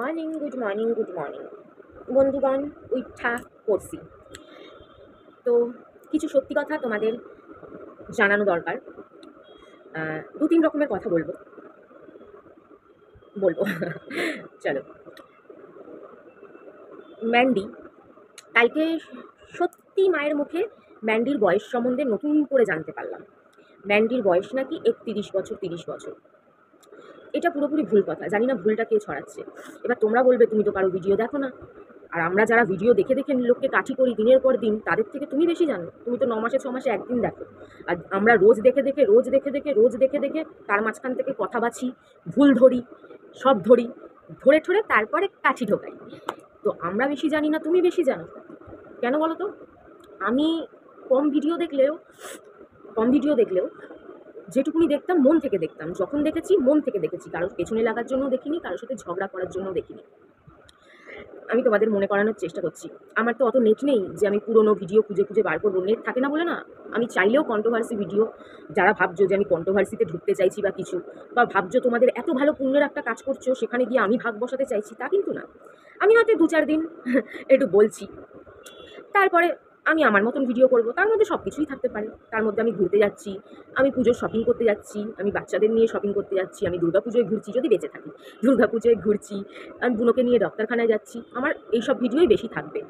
Good morning বন্ধুগণ। উঠা পড়ছি তো কিছু সত্যি কথা তোমাদের জানানো দরকার। দু তিন রকমের কথা বলবো চলো। ম্যান্ডি, কালকে সত্যি মায়ের মুখে ম্যান্ডির বয়স সম্বন্ধে নতুন করে জানতে পারলাম। ম্যান্ডির বয়স নাকি 31 বছর 30 বছর। এটা পুরোপুরি ভুল কথা, জানি না ভুলটা কে ছড়াচ্ছে। এবার তোমরা বলবে তুমি তো কারো ভিডিও দেখো না, আর আমরা যারা ভিডিও দেখে দেখে লোককে কাঠি করি দিনের পর দিন, তাদের থেকে তুমি বেশি জানো। তুমি তো 9 মাসে 6 মাসে একদিন দেখো, আর আমরা রোজ দেখে দেখে তার মাঝখান থেকে কথা বাছি, ভুল ধরি, সব ধরে ঠরে তারপরে কাঠি ঢোকাই। তো আমরা বেশি জানি না, তুমি বেশি জানো কেন বলো তো? আমি কম ভিডিও দেখলেও যেটুকুনি দেখতাম মন থেকে দেখতাম, যখন দেখেছি মন থেকে দেখেছি, কারোর পেছনে লাগার জন্য দেখিনি, কারোর সাথে ঝগড়া করার জন্য দেখিনি। আমি তোমাদের মনে করানোর চেষ্টা করছি। আমার তো অত নেট নেই যে আমি পুরোনো ভিডিও খুঁজে খুঁজে বার করবো, নেট থাকে না বলে না। আমি চাইলেও কন্ট্রোভার্সি ভিডিও, যারা ভাবছো যে আমি কন্ট্রোভার্সিতে ঢুকতে চাইছি বা কিছু, বা ভাবছো তোমাদের এত ভালো পুণ্যের একটা কাজ করছো সেখানে গিয়ে আমি ভাগ বসাতে চাইছি, তা কিন্তু না। আমি হয়তো 2-4 দিন একটু বলছি, তারপরে আমি আমার মতন ভিডিও করব। তার মধ্যে সব কিছুই থাকতে পারে। তার মধ্যে আমি ঘুরতে যাচ্ছি, আমি পুজোর শপিং করতে যাচ্ছি, আমি বাচ্চাদের নিয়ে শপিং করতে যাচ্ছি, আমি দুর্গাপুজোয় ঘুরছি যদি বেঁচে থাকি, দুর্গাপুজোয় ঘুরছি, আমি বুনোকে নিয়ে ডাক্তারখানায় যাচ্ছি, আমার এইসব ভিডিওই বেশি থাকবে।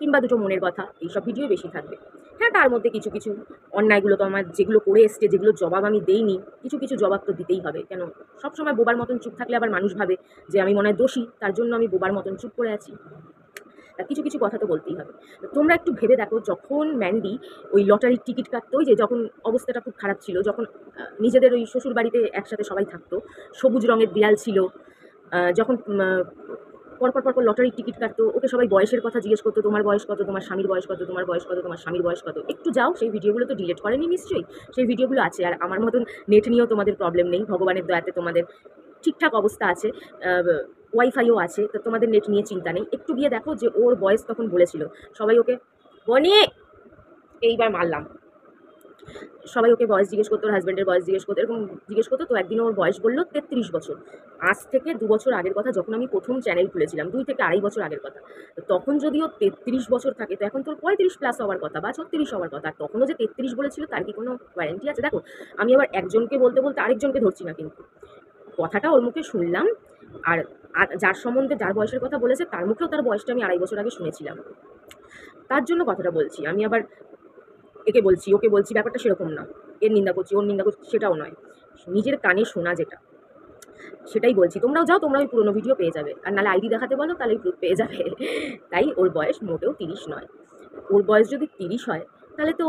কিংবা দুটো মনের কথা, এইসব ভিডিওই বেশি থাকবে। হ্যাঁ, তার মধ্যে কিছু কিছু অন্যায়গুলো তো আমার যেগুলো করে এসছে, যেগুলো জবাব আমি দেইনি, কিছু কিছু জবাব তো দিতেই হবে। কেন সবসময় বোবার মতন চুপ থাকলে আবার মানুষ ভাবে যে আমি মনে হয় দোষী, তার জন্য আমি বোবার মতন চুপ করে আছি। কিছু কিছু কথা তো বলতেই হবে। তোমরা একটু ভেবে দেখো, যখন ম্যান্ডি ওই লটারির টিকিট কাটতো, ওই যে যখন অবস্থাটা খুব খারাপ ছিল, যখন নিজেদের ওই শ্বশুর বাড়িতে একসাথে সবাই থাকতো, সবুজ রঙের দেয়াল ছিল, যখন পরপর লটারির টিকিট কাটতো, ওকে সবাই বয়সের কথা জিজ্ঞেস করতো, তোমার বয়স কত, তোমার স্বামীর বয়স কত, তোমার বয়স কত, তোমার স্বামীর বয়স কত। একটু যাও, সেই ভিডিওগুলো তো ডিলিট করেনি নিশ্চয়ই, সেই ভিডিওগুলো আছে। আর আমার মতন নেট নিয়েও তোমাদের প্রবলেম নেই, ভগবানের দয়াতে তোমাদের ঠিকঠাক অবস্থা আছে, ওয়াইফাইও আছে, তো তোমাদের নেট নিয়ে চিন্তা নেই। একটু গিয়ে দেখো যে ওর বয়স তখন বলেছিল, সবাই ওকে বনি, এইবার মারলাম, সবাই ওকে বয়স জিজ্ঞেস করতো, ওর হাজব্যান্ডের বয়স জিজ্ঞেস করতো, এরকম জিজ্ঞেস করতো। তো একদিন ওর বয়স বললো 33 বছর। আজ থেকে 2 বছর আগের কথা, যখন আমি প্রথম চ্যানেল খুলেছিলাম, 2 থেকে 2.5 বছর আগের কথা। তো তখন যদি ও 33 বছর থাকে, তো এখন তোর 35 প্লাস হওয়ার কথা বা 36 হওয়ার কথা। তখনও যে 33 বলেছিল তার কি কোনো ওয়ারেন্টি আছে? দেখো, আমি আবার একজনকে বলতে বলতে আরেকজনকে ধরছি না, কিন্তু কথাটা ওর মুখে শুনলাম, আর যার সম্বন্ধে যার বয়সের কথা বলেছে তার মুখেও তার বয়সটা আমি 2.5 বছর আগে শুনেছিলাম। তার জন্য কথাটা বলছি। আমি আবার একে বলছি ওকে বলছি, ব্যাপারটা সেরকম না। এর নিন্দা করছি, ওর নিন্দা করছি, সেটাও নয়। নিজের কানে শোনা যেটা, সেটাই বলছি। তোমরাও যাও, তোমরা ওই পুরোনো ভিডিও পেয়ে যাবে, আর নাহলে আইডি দেখাতে বলো, তাহলে প্রুফ পেয়ে যাবে। তাই ওর বয়স মোটেও 30 নয়। ওর বয়স যদি 30 হয়, তাহলে তো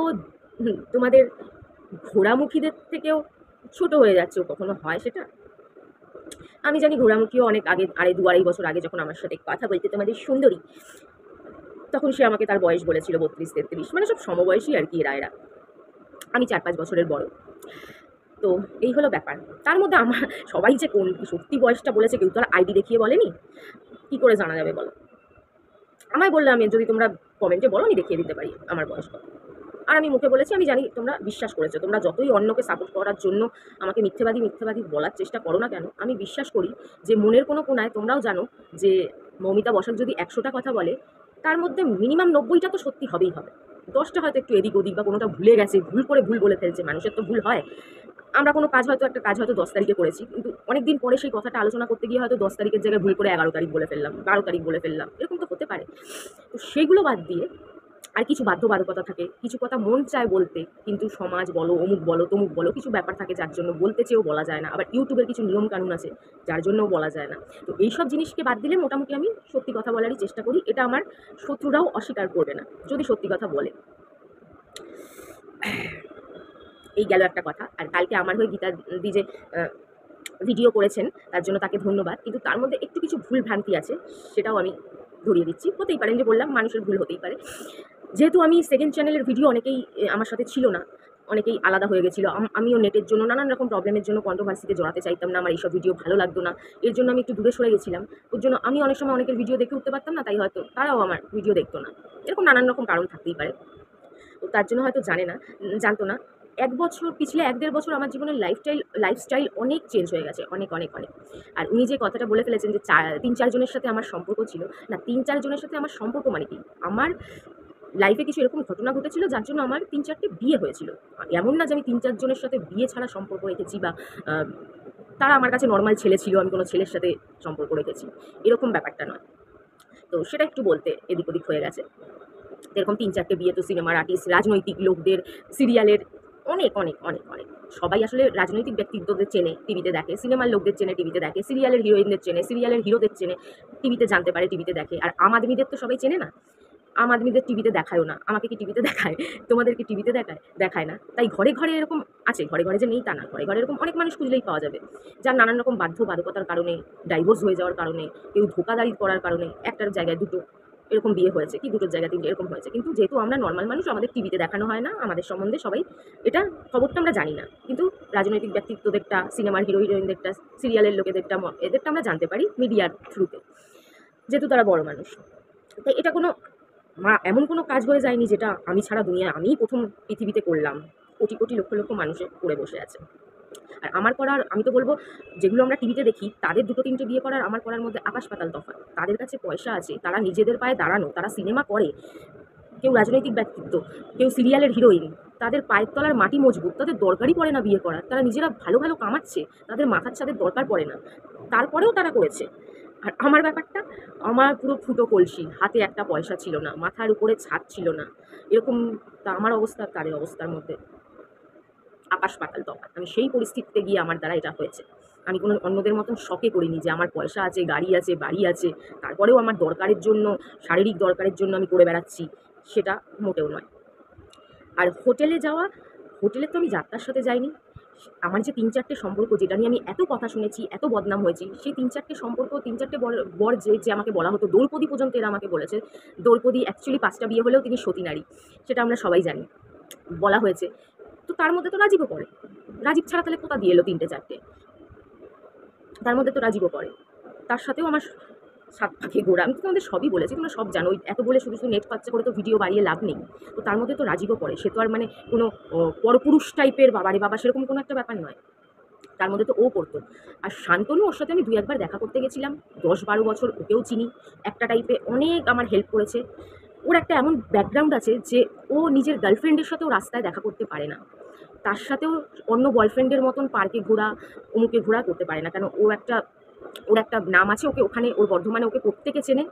তোমাদের ঘোড়ামুখীদের থেকেও ছোট হয়ে যাচ্ছে। ও কখনো হয় সেটা? আমি জানি ঘোড়ামুখীও অনেক আগে, 2-2.5 বছর আগে যখন আমার সাথে কথা বলতে তোমাদের সুন্দরী, তখন সে আমাকে তার বয়স বলেছিল 32-33, মানে সব সমবয়সী আর কি এরা। আমি 4-5 বছরের বড়। তো এই হলো ব্যাপার। তার মধ্যে আমার সবাই যে কোন সত্যি বয়সটা বলেছে, কেউ তো আর আইডি দেখিয়ে বলেনি। কি করে জানা যাবে বলো? আমায় বললে, আমি যদি তোমরা কমেন্টে বলো, আমি দেখিয়ে দিতে পারি আমার বয়স কত। আর আমি মুখে বলেছি, আমি জানি তোমরা বিশ্বাস করেছো। তোমরা যতই অন্যকে সাপোর্ট করার জন্য আমাকে মিথ্যেবাদী বলার চেষ্টা করো না কেন, আমি বিশ্বাস করি যে মনের কোনো কোনায় তোমরাও জানো যে মৌমিতা বসাক যদি 100টা কথা বলে, তার মধ্যে মিনিমাম 90টা তো সত্যি হবেই হবে। 10টা হয়তো একটু এদিক ওদিক, বা কোনোটা ভুলে গেছে, ভুল করে ভুল বলে ফেলছে। মানুষের তো ভুল হয়। আমরা কোনো কাজ হয়তো, একটা কাজ হয়তো 10 তারিখে করেছি, কিন্তু অনেকদিন পরে সেই কথাটা আলোচনা করতে গিয়ে হয়তো 10 তারিখের জায়গায় ভুল করে 11 তারিখ বলে ফেললাম, 12 তারিখ বলে ফেললাম, এরকম তো হতে পারে। তো সেগুলো বাদ দিয়ে আর কিছু বাধ্যবাধকতা থাকে, কিছু কথা মন চায় বলতে, কিন্তু সমাজ বলো, অমুক বলো, তমুক বলো, কিছু ব্যাপার থাকে যার জন্য বলতে চেয়েও বলা যায় না। আবার ইউটিউবের কিছু নিয়ম কানুন আছে যার জন্যও বলা যায় না। তো এইসব জিনিসকে বাদ দিলে মোটামুটি আমি সত্যি কথা বলারই চেষ্টা করি। এটা আমার শত্রুরাও অস্বীকার করবে না যদি সত্যি কথা বলে। এই গেল একটা কথা। আর কালকে আমার হয়ে গীতা দি যে ভিডিও করেছেন, তার জন্য তাকে ধন্যবাদ। কিন্তু তার মধ্যে একটু কিছু ভুল ভ্রান্তি আছে, সেটাও আমি ধরিয়ে দিচ্ছি। হতেই পারে, যে বললাম মানুষের ভুল হতেই পারে। যেহেতু আমি সেকেন্ড চ্যানেলের ভিডিও, অনেকেই আমার সাথে ছিল না, অনেকেই আলাদা হয়ে গেছিলো। আমিও নেটের জন্য, নানান রকম প্রবলেমের জন্য কন্ট্রোভার্সিতে জড়াতে চাইতাম না। আমার এইসব ভিডিও ভালো লাগতো না, এর জন্য আমি একটু দূরে সরে গেছিলাম। ওর জন্য আমি অনেক সময় অনেকের ভিডিও দেখে উঠতে পারতাম না, তাই হয়তো তারাও আমার ভিডিও দেখতো না। এরকম নানান রকম কারণ থাকতেই পারে। তো তার জন্য হয়তো জানতো না। 1 বছর পিছলে 1-1.5 বছর আমার জীবনের লাইফস্টাইল অনেক চেঞ্জ হয়ে গেছে। অনেক, অনেক, অনেক। আর উনি যে কথাটা বলে ফেলেছেন যে ৩-৪ জনের সাথে আমার সম্পর্ক ছিল। না ৩-৪ জনের সাথে আমার সম্পর্ক মানে কি? আমার লাইফে কিছু এরকম ঘটনা ঘটেছিল যার জন্য আমার ৩-৪ টে বিয়ে হয়েছিল। এমন না যে আমি ৩-৪ জনের সাথে বিয়ে ছাড়া সম্পর্ক রেখেছি বা আ তারা আমার কাছে নরমাল ছেলে ছিল, আমি কোনো ছেলের সাথে সম্পর্ক রেখেছি। এরকম ব্যাপারটা নয়। তো সেটা একটু বলতে এদিক ওদিক হয়ে গেছে। এরকম ৩-৪ টে বিয়ে তো সিনেমার আর্টিস্ট, রাজনৈতিক লোকদের, সিরিয়ালের অনেক, অনেক, অনেক, অনেক। সবাই আসলে রাজনৈতিক ব্যক্তিত্বদের চেনে, টিভিতে দেখে। সিনেমার লোকদের চেনে, টিভিতে দেখে। সিরিয়ালের হিরোইনদের চেনে, সিরিয়ালের হিরোদের চেনে, টিভিতে জানতে পারে, টিভিতে দেখে। আর আম আদমিদের তো সবাই চেনে না। আম আদমিদের টিভিতে দেখায়ও না। আমাকে কি টিভিতে দেখায়? তোমাদেরকে টিভিতে দেখায়? দেখায় না। তাই ঘরে, ঘরে এরকম আছে। ঘরে, ঘরে যে নেই তা না। ঘরে, ঘরে এরকম অনেক মানুষ খুঁজলেই পাওয়া যাবে। যার নানান রকম বাধ্যবাধকতার কারণে, ডাইভোর্স হয়ে যাওয়ার কারণে, কেউ ধোঁকাধড়ি করার কারণে, একটার জায়গায় দুটো এরকম বিয়ে হয়েছে, কি দুটোর জায়গায় ৩ টে এরকম হয়েছে। কিন্তু যেহেতু আমরা নরমাল মানুষ, আমাদের টিভিতে দেখানো হয় না। আমাদের সম্বন্ধে সবাই এটা খবরটা আমরা জানি না। কিন্তু রাজনৈতিক ব্যক্তিত্বদেরটা, সিনেমার হিরোইনদেরটা, সিরিয়ালের লোকেদেরটা, এদেরটা আমরা জানতে পারি মিডিয়ার থ্রুতে। যেহেতু তারা বড় মানুষ। তাই এটা কোনো এমন কোনো কাজ হয়ে যায়নি যেটা আমি ছাড়া দুনিয়ায় আমিই ১ম পৃথিবীতে করলাম। কোটি, কোটি লক্ষ, লক্ষ মানুষে করে বসে আছে। আর আমার করার আমি তো বলব যেগুলো আমরা টিভিতে দেখি তাদের ২-৩ টে বিয়ে করার আমার করার মধ্যে আকাশ পাতাল তফাৎ। তাদের কাছে পয়সা আছে, তারা নিজেদের পায়ে দাঁড়ানো, তারা সিনেমা করে। কেউ রাজনৈতিক ব্যক্তিত্ব, কেউ সিরিয়ালের হিরোইন। তাদের পায়ের তলার মাটি মজবুত, তাদের দরকারই পড়ে না বিয়ে করার। তারা নিজেরা ভালো, ভালো কামাচ্ছে, তাদের মাথার ছাদের দরকার পড়ে না। তারপরেও তারা করেছে। আর আমার ব্যাপারটা, আমার পুরো ফুটো কলসি, হাতে একটা পয়সা ছিল না, মাথার উপরে ছাদ ছিল না। এরকম তা আমার অবস্থা আর তাদের অবস্থার মধ্যে আকাশ পাতাল তফাৎ। আমি সেই পরিস্থিতিতে গিয়ে আমার দ্বারা এটা হয়েছে। আমি কোনো অন্যদের মতন শখে করিনি যে আমার পয়সা আছে, গাড়ি আছে, বাড়ি আছে। তারপরেও আমার দরকারের জন্য, শারীরিক দরকারের জন্য আমি করে বেড়াচ্ছি। সেটা মোটেও নয়। আর হোটেলে যাওয়া, হোটেলে তো আমি যাত্রার সাথে যাইনি। আমার যে ৩-৪ টে সম্পর্ক যেটা নিয়ে আমি এত কথা শুনেছি, এত বদনাম হয়েছি, সেই ৩-৪ টে সম্পর্ক ৩-৪ টে বর যে আমাকে বলা হতো, দ্রৌপদী পর্যন্ত এরা আমাকে বলেছে। দ্রৌপদী অ্যাকচুয়ালি ৫ টা বিয়ে হলেও তিনি সতী নারী। সেটা আমরা সবাই জানি। বলা হয়েছে। তো তার মধ্যে তো রাজীবও পড়ে। রাজীব ছাড়া তাহলে কোথা দিয়ে এলো ৩ টে ৪ টে? তার মধ্যে তো রাজীবও পড়ে। তার সাথেও আমার ৭ পাখি ঘোড়া। আমি তো তোমাদের সবই বলেছি, তোমরা সব জানো। এত বলে শুধু, শুধু নেট খরচা করে তো ভিডিও বাড়িয়ে লাভ নেই। তো তার মধ্যে তো রাজীবও পড়ে। সে তো আর মানে কোনো পরপুরুষ টাইপের বাবারে বাবা সেরকম কোনো একটা ব্যাপার নয়। তার মধ্যে তো ও পড়তো। আর শান্তনু, ওর সাথে আমি ২-১ বার দেখা করতে গেছিলাম। ১০-১২ বছর ওকেও চিনি। একটা টাইপে অনেক আমার হেল্প করেছে। ওর একটা এমন ব্যাকগ্রাউন্ড আছে যে ও নিজের গার্লফ্রেন্ডের সাথেও রাস্তায় দেখা করতে পারে না। তার সাথেও অন্য বয়ফ্রেন্ডের মতন পার্কে ঘোরা, অমুকে ঘোরা করতে পারে না। কেন ওর একটা নাম আছে, ওকে ওখানে ওর বর্ধমানে ওকে প্রত্যেকে চেনে।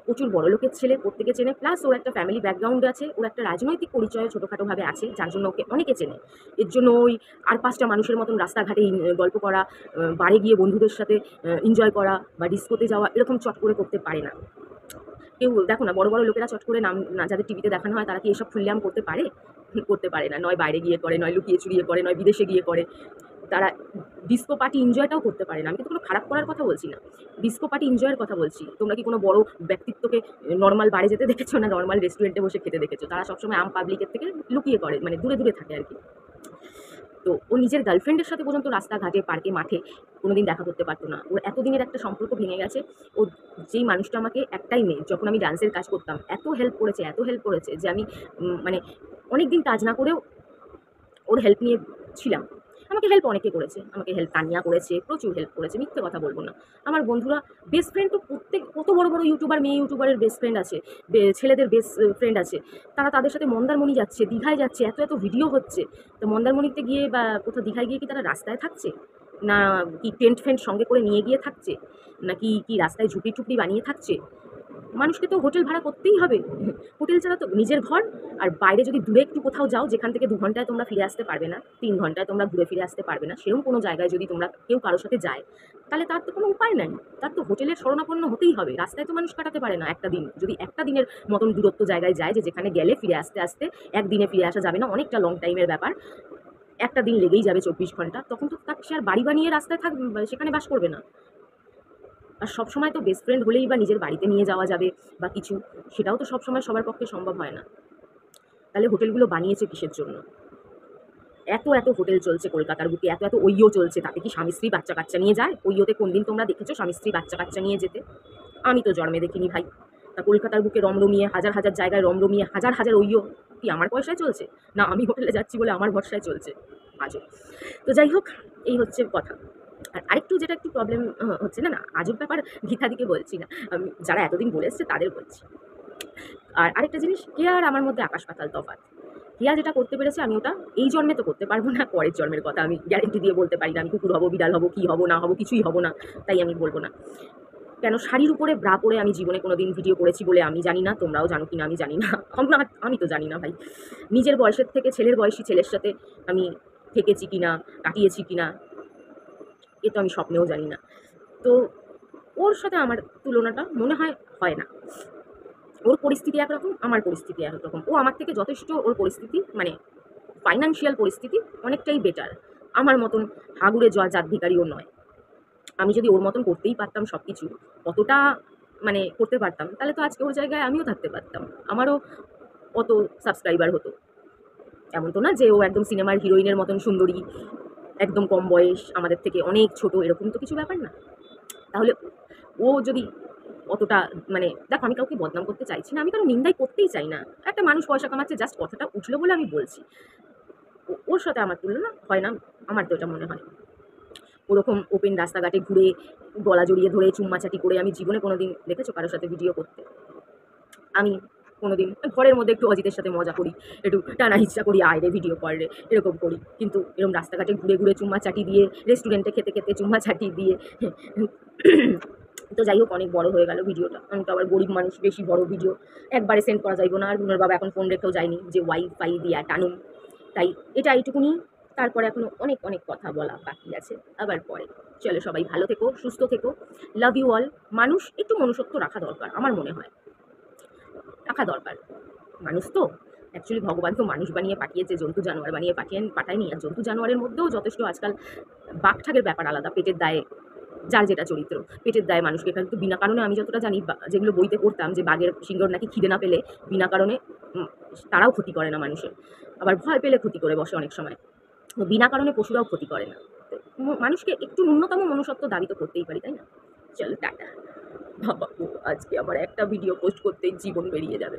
প্রচুর বড়লোকের ছেলে, প্রত্যেকে চেনে। প্লাস ওর একটা ফ্যামিলি ব্যাকগ্রাউন্ড আছে, ওর একটা রাজনৈতিক পরিচয় ছোটোখাটোভাবে আছে, যার জন্য ওকে অনেকে চেনে। এর জন্য ওই আর ৫ টা মানুষের মতন রাস্তাঘাটে গল্প করা, বারে গিয়ে বন্ধুদের সাথে এনজয় করা বা ডিস্কোতে যাওয়া এরকম চট করে করতে পারে না। কেউ দেখো না, বড়, বড় লোকেরা চট করে নাম না যাদের টিভিতে দেখানো হয় তারা কি এসব খুললাম করতে পারে? করতে পারে না। নয় বাইরে গিয়ে করে, নয় লুকিয়ে চুরিয়ে করে, নয় বিদেশে গিয়ে করে। তারা ডিস্কো পার্টি এনজয়টাও করতে পারে না। আমি কিন্তু কোনো খারাপ করার কথা বলছি না। ডিস্কো পার্টি এনজয়ের কথা বলছি। তোমরা কি কোনো বড় ব্যক্তিত্বকে নরমাল বারে যেতে দেখেছো না নরমাল রেস্টুরেন্টে বসে খেতে দেখেছো? তারা সবসময় আম পাবলিকের থেকে লুকিয়ে করে, মানে দূরে, দূরে থাকে আরকি। তো ও নিজের গার্লফ্রেন্ডের সাথে পর্যন্ত রাস্তাঘাটে, পার্কে, মাঠে কোনোদিন দেখা করতে পারতো না। ওর এতদিনের একটা সম্পর্ক ভেঙে গেছে। ও যেই মানুষটা আমাকে একটাই মেয়ে, যখন আমি ডান্সের কাজ করতাম এত হেল্প করেছে, এত হেল্প করেছে যে আমি মানে অনেকদিন কাজ না করেও ওর হেল্প নিয়ে ছিলাম। আমাকে হেল্প অনেকে করেছে। আমাকে হেল্প তানিয়া করেছে, প্রচুর হেল্প করেছে। মিথ্যে কথা বলব না। আমার বন্ধুরা বেস্ট ফ্রেন্ড তো কত বড়, বড় ইউটিউবার, মেয়ে ইউটিউবারের বেস্ট ফ্রেন্ড আছে, ছেলেদের বেস্ট ফ্রেন্ড আছে। তারা তাদের সাথে মন্দারমণি যাচ্ছে, দীঘায় যাচ্ছে, এত, এত ভিডিও হচ্ছে। তো মন্দারমণিতে গিয়ে বা কোথাও দীঘায় গিয়ে কি তারা রাস্তায় থাকছে? না কি টেন্ট ফেন্ট সঙ্গে করে নিয়ে গিয়ে থাকছে? নাকি কি রাস্তায় ঝুপড়ি-টুপড়ি বানিয়ে থাকছে? মানুষকে তো হোটেল ভাড়া করতেই হবে। হোটেল ছাড়া তো নিজের ঘর। আর বাইরে যদি দূরে একটু কোথাও যাও যেখান থেকে ২ ঘন্টায় তোমরা ফিরে আসতে পারবে না, ৩ ঘন্টায় তোমরা ঘুরে ফিরে আসতে পারবে না, সেরকম কোনো জায়গায় যদি তোমরা কেউ কারো সাথে যায়, তাহলে তার তো কোনো উপায় নাই। তার তো হোটেলের শরণাপন্ন হতেই হবে। রাস্তায় তো মানুষ কাটাতে পারে না একটা দিন। যদি একটা দিনের মতন দূরত্ব জায়গায় যায় যে যেখানে গেলে ফিরে আসতে একদিনে ফিরে আসা যাবে না, অনেকটা লং টাইমের ব্যাপার। একটা দিন লেগেই যাবে ২৪ ঘন্টা। তখন তো সে আর বাড়ি বানিয়ে রাস্তায় সেখানে বাস করবে না। আর সবসময় তো বেস্ট ফ্রেন্ড হলেই বা নিজের বাড়িতে নিয়ে যাওয়া যাবে বা কিছু, সেটাও তো সবসময় সবার পক্ষে সম্ভব হয় না। তাহলে হোটেলগুলো বানিয়েছে কিসের জন্য? এত, এত হোটেল চলছে কলকাতার বুকে, এত, এত ওইও চলছে। তাতে কি স্বামী স্ত্রী বাচ্চা কাচ্চা নিয়ে যায়? ওইওতে কোনদিন তোমরা দেখেছো স্বামী স্ত্রী বাচ্চা কাচ্চা নিয়ে যেতে? আমি তো জন্মে দেখিনি ভাই। তা কলকাতার বুকে রমরমিয়ে, হাজার, হাজার জায়গায় রমরমিয়ে, হাজার, হাজার ওইও। কি আমার পয়সায় চলছে, না আমি হোটেলে যাচ্ছি বলে আমার ভরসায় চলছে। আজব। তো যাই হোক, এই হচ্ছে কথা। আর আরেকটু যেটা একটু প্রবলেম হচ্ছে, না আজব ব্যাপার গীতাদিকে বলছি না, আমি যারা এতদিন বলে এসছে তাদের বলছি। আর আরেকটা জিনিস, কেয়া আর আমার মধ্যে আকাশ পাতাল তফাৎ। কেয়া যেটা করতে পেরেছে আমি ওটা এই জন্মে তো করতে পারবো না, পরের জন্মের কথা আমি গ্যারেন্টি দিয়ে বলতে পারি না। আমি কুকুর হবো, বিড়াল হবো, কি হবো না হবো কিছুই হবো না, তাই আমি বলবো না। কেন শাড়ির উপরে ব্রা পরে আমি জীবনে কোনোদিন ভিডিও করেছি বলে আমি জানি না, তোমরাও জানো কিনা আমি জানি না। আমি তো জানি না ভাই, নিজের বয়সের থেকে ছেলের বয়সী ছেলের সাথে আমি থেকেছি কিনা, কাটিয়েছি কিনা, এ তো আমি স্বপ্নেও জানি না। তো ওর সাথে আমার তুলনাটা মনে হয় হয় না। ওর পরিস্থিতি একরকম, আমার পরিস্থিতি একরকম। ও আমার থেকে যথেষ্ট, ওর পরিস্থিতি মানে ফাইন্যান্সিয়াল পরিস্থিতি অনেকটাই বেটার। আমার মতন হাগুড়ে জাত ভিখারিও নয়। আমি যদি ওর মতন করতেই পারতাম সব কিছু, অতটা মানে করতে পারতাম, তাহলে তো আজকে ওর জায়গায় আমিও থাকতে পারতাম, আমারও অত সাবস্ক্রাইবার হতো। এমন তো না যে ও একদম সিনেমার হিরোইনের মতন সুন্দরী, একদম কম বয়স, আমাদের থেকে অনেক ছোট, এরকম তো কিছু ব্যাপার না। তাহলে ও যদি অতটা মানে, দেখো আমি কাউকে বদনাম করতে চাইছি না, আমি কারো নিন্দাই করতেই চাই না। একটা মানুষ পয়সা কামাচ্ছে, জাস্ট কথাটা উঠলো বলে আমি বলছি। ওর সাথে আমার তুলনা হয় না, আমার তো এটা মনে হয়। ওরকম ওপেন রাস্তাঘাটে ঘুরে গলা জড়িয়ে ধরে চুম্মাচাটি করে আমি জীবনে কোনোদিন দেখেছো কারোর সাথে ভিডিও করতে? আমি কোনোদিন ঘরের মধ্যে একটু অজিতের সাথে মজা করি, একটু টানা হিচ্ছা করি, আয় রে ভিডিও কর রে, এরকম করি। কিন্তু এরকম রাস্তাঘাটে ঘুরে ঘুরে চুম্মাচাটি দিয়ে, রেস্টুরেন্টে খেতে খেতে চুম্মাচাটি দিয়ে তো যাই হোক, অনেক বড় হয়ে গেল ভিডিওটা। আমি তো আবার গরিব মানুষ, বেশি বড় ভিডিও একবারে সেন্ড করা যাইব না। আর রুনার বাবা এখন ফোন রেখেও যায়নি যে ওয়াইফাই দিয়া টানুম, তাই এটা এইটুকুনি। তারপরে এখনো অনেক অনেক কথা বলা বাকি আছে, আবার পরে। চলো, সবাই ভালো থেকো, সুস্থ থেকো, লাভ ইউ অল। মানুষ একটু মনুষ্যত্ব রাখা দরকার, আমার মনে হয় রাখা দরকার। মানুষ তো অ্যাকচুয়ালি ভগবান তো মানুষ বানিয়ে পাঠিয়েছে, জন্তু জানোয়ার বানিয়ে পাঠায়নি। আর জন্তু জানোয়ারের মধ্যেও যথেষ্ট আজকাল বাঘঠাগের ব্যাপার আলাদা, পেটের দায়ে যার যেটা চরিত্র, পেটের দায়ে মানুষকে, কিন্তু বিনা কারণে আমি যতটা জানি, যেগুলো বইতে পড়তাম যে বাঘের সিংহর নাকি খিদে না পেলে বিনা কারণে তারাও ক্ষতি করে না মানুষের, আবার ভয় পেলে ক্ষতি করে বসে অনেক সময়। বিনা কারণে পশুরাও ক্ষতি করে না। তো মানুষকে একটু ন্যূনতম মনুষ্যত্ব দাবি তো করতেই পারি, তাই না? চলো টাটা। বাবা, আজকে আমার একটা ভিডিও পোস্ট করতেই জীবন বেরিয়ে যাবে।